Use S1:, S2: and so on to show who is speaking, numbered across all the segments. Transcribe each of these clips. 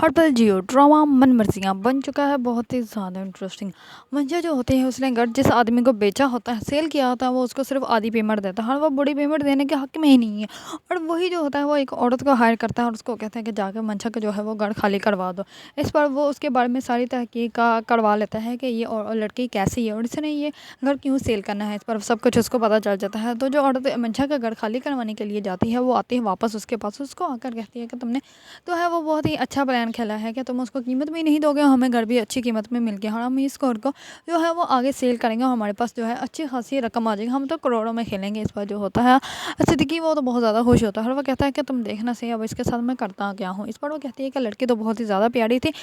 S1: हर पल जियो ड्रामा मनमर्जियाँ बन चुका है बहुत ही ज़्यादा इंटरेस्टिंग। मंजा जो होते हैं उसने घर जिस आदमी को बेचा होता है सेल किया होता है वो उसको सिर्फ आधी पेमेंट देता है और वो बड़ी पेमेंट देने के हक में ही नहीं है। और वही जो होता है वो एक औरत को हायर करता है और उसको कहता है कि जाकर मंजा का जो है वो घर खाली करवा दो। इस पर वो उसके बारे में सारी तहकीक करवा लेता है कि ये लड़की कैसी है और इसने ये घर क्यों सेल करना है। इस पर सब कुछ उसको पता चल जाता है। तो जो औरत मंजा का घर खाली करवाने के लिए जाती है वो आती है वापस उसके पास, उसको आकर कहती है कि तुमने तो है वो बहुत ही अच्छा प्लान खेला है कि तुम उसको कीमत भी नहीं दोगे और हमें घर भी अच्छी कीमत में मिल गया और हम इस घर को जो है वो आगे सेल करेंगे और हमारे पास जो है अच्छी खासी रकम आ जाएगी, हम तो करोड़ों में खेलेंगे। इस पर जो होता है सिद्दीकी वो तो बहुत ज़्यादा खुश होता है और वो कहता है कि तुम देखना सही अब इसके साथ मैं करता क्या हूँ। इस पर वो कहती है कि लड़की तो बहुत ही ज़्यादा प्यारी थी,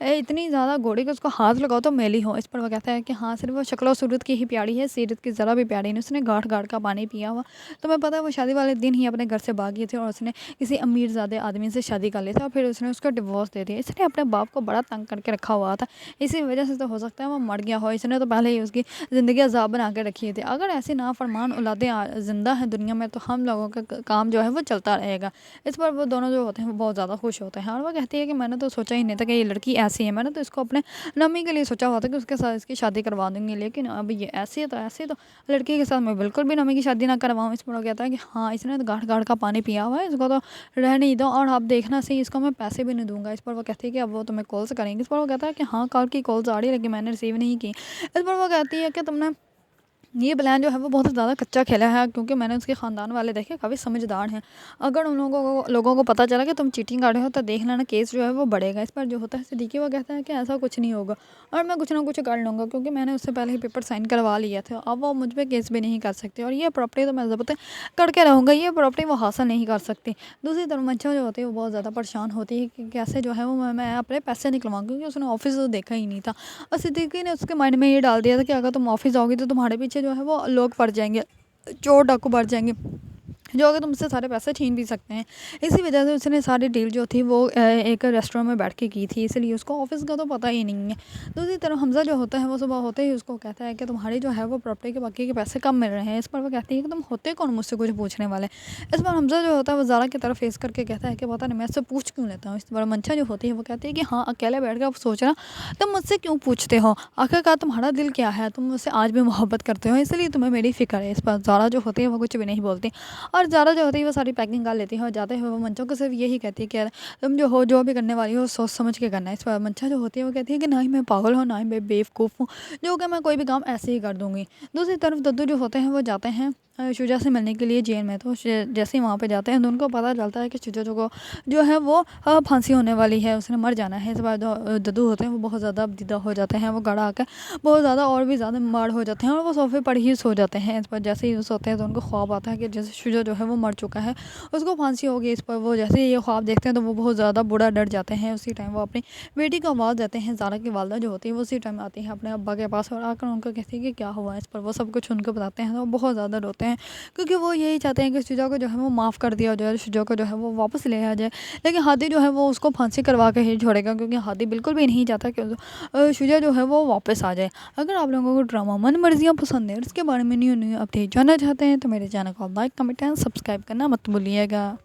S1: इतनी ज़्यादा गोरी कि उसको हाथ लगाओ तो मेली हो। इस पर वो कहता है कि हाँ सिर्फ वो शक्ल सूरत की ही प्यारी है, सीरत की ज़रा भी प्यारी नहीं। उसने गाढ़ गाढ़ का पानी पिया हुआ, तुम्हें पता है वो शादी वाले दिन ही अपने घर से भागी थी और उसने किसी अमीर ज़्यादा आदमी से शादी कर ली थी और फिर उसने उसको डिवोर्स दे दिया। इसने अपने बाप को बड़ा तंग करके रखा हुआ था, इसी वजह से तो हो सकता है वो मर गया हो। इसने तो पहले ही उसकी ज़िंदगी अजाब बना के रखी थी। अगर ऐसी नाफरमान औलादें ज़िंदा हैं दुनिया में तो हम लोगों का काम जो है वो चलता रहेगा। इस पर वो दोनों जो होते हैं वो बहुत ज़्यादा खुश होते हैं और वो कहती है कि मैंने तो सोचा ही नहीं था कि ये लड़की ऐसी है, मैंने तो इसको अपने नमी के लिए सोचा हुआ था कि उसके साथ इसकी शादी करवा दूंगी, लेकिन अब ये ऐसी है तो ऐसी तो लड़की के साथ मैं बिल्कुल भी नमी की शादी ना करवाऊँ। इस पर वो कहता है कि हाँ इसने तो गाढ़ गाढ़ का पानी पिया हुआ है, इसको तो रहने ही दो और आप देखना सही इसको मैं पैसे भी नहीं दूंगा। इस पर वो कहती है कि अब वो तुम्हें कॉल्स करेंगे। इस पर वो कहता है कि हाँ कॉल की कॉल्स आ रही है लेकिन मैंने रिसीव नहीं की। इस पर वो कहती है कि तुमने ये प्लान जो है वो बहुत ज़्यादा कच्चा खेला है क्योंकि मैंने उसके ख़ानदान वाले देखे काफ़ी समझदार हैं। अगर उन लोगों को पता चला कि तुम चीटिंग कर रहे हो तो देख लेना केस जो है वो बढ़ेगा। इस पर जो होता है सिद्दीकी वो कहता है कि ऐसा कुछ नहीं होगा और मैं कुछ ना कुछ कर लूँगा क्योंकि मैंने उससे पहले ही पेपर साइन करवा लिया था, अब वो मुझ पर केस भी नहीं कर सकते और ये प्रॉपर्टी तो मैं ज़बत करके रहूँगा, ये प्रॉपर्टी वो हासिल नहीं कर सकती। दूसरी तरफ मंशा जो होती है वो बहुत ज़्यादा परेशान होती है कि कैसे जो है वो मैं अपने पैसे निकलवाऊँ क्योंकि उसने ऑफिस तो देखा ही नहीं था। और सिद्दीकी ने उसके माइंड में ये डाल दिया था कि अगर तुम ऑफिस आओगी तो तुम्हारे पीछे जो है वो लोग पड़ जाएंगे, चोर डाकू पड़ जाएंगे जो अगर तुमसे सारे पैसे छीन भी सकते हैं। इसी वजह से उसने सारी डील जो थी वो एक रेस्टोरेंट में बैठ के की थी, इसलिए उसको ऑफिस का तो पता ही नहीं है। दूसरी तरफ हमजा जो होता है वो सुबह होते ही उसको कहता है कि तुम्हारी जो है वो प्रॉपर्टी के बाकी के पैसे कम मिल रहे हैं। इस पर वो कहती है कि तुम होते कौन मुझसे कुछ पूछने वाले। इस पर हमजा जो होता है वो ज़ारा की तरफ फेस करके कहता है कि पता नहीं मैं इससे पूछ क्यों लेता हूँ। इस पर मंशा जो होती है वो कहती है कि हाँ अकेले बैठ कर सोचना तुम मुझसे क्यों पूछते हो, आखिरकार तुम्हारा दिल क्या है, तुम मुझसे आज भी मोहब्बत करते हो इसलिए तुम्हें मेरी फिक्र है। इस पर ज़ारा जो होती है वो कुछ भी नहीं बोलती और ज़ारा जो होती है वो सारी पैकिंग कर लेती है और जाते हुए वो मंचों को सिर्फ यही कहती है कि यार तुम जो हो जो भी करने वाली हो सोच समझ के करना है। इस पर मंचा जो होती है वो कहती है कि ना ही मैं पागल हूँ ना ही मैं बेवकूफ़ हूँ जो कि मैं कोई भी काम ऐसे ही कर दूँगी। दूसरी तरफ दद्दू जो होते हैं वो जाते हैं शुजा से मिलने के लिए जेल में। तो जैसे ही वहाँ पे जाते हैं तो उनको पता चलता है कि शुजा को जो है वो फांसी होने वाली है, उसने मर जाना है। इस बार जो दद्दू होते हैं वो बहुत ज़्यादा अबदीदा हो जाते हैं, वो गड़ा आकर बहुत ज़्यादा और भी ज़्यादा बीमार हो जाते हैं और वो सोफे पर ही सो जाते हैं। इस पर जैसे ही वो सोते हैं तो उनको ख्वाब आता है कि जैसे शुजा जो है वो मर चुका है, उसको फांसी होगी। इस पर वो जैसे ही ये ख्वाब देखते हैं तो वो बहुत ज़्यादा बुरा डर जाते हैं। उसी टाइम वो अपनी बेटी को आवाज़ देते हैं। ज़ारा की वालदा जो होती है वो उसी टाइम आती है अपने अब्बा के पास और आकर उनको कहती है कि क्या हुआ। इस पर वो सब कुछ उनको बताते हैं तो वो बहुत ज़्यादा रोते हैं क्योंकि वो यही चाहते हैं कि शुजा को जो है वो माफ़ कर दिया जाए, शुजा को जो है वो वापस ले आ जाए। लेकिन हादी जो है वो उसको फांसी करवा के ही छोड़ेगा क्योंकि हादी बिल्कुल भी नहीं चाहता कि शुजा जो है वो वापस आ जाए। अगर आप लोगों को ड्रामा मन मर्जियाँ पसंद है और इसके बारे में न्यू न्यू अपडेट जानना चाहते हैं तो मेरे चैनल को लाइक कमेंट एंड सब्सक्राइब करना मत भूलिएगा।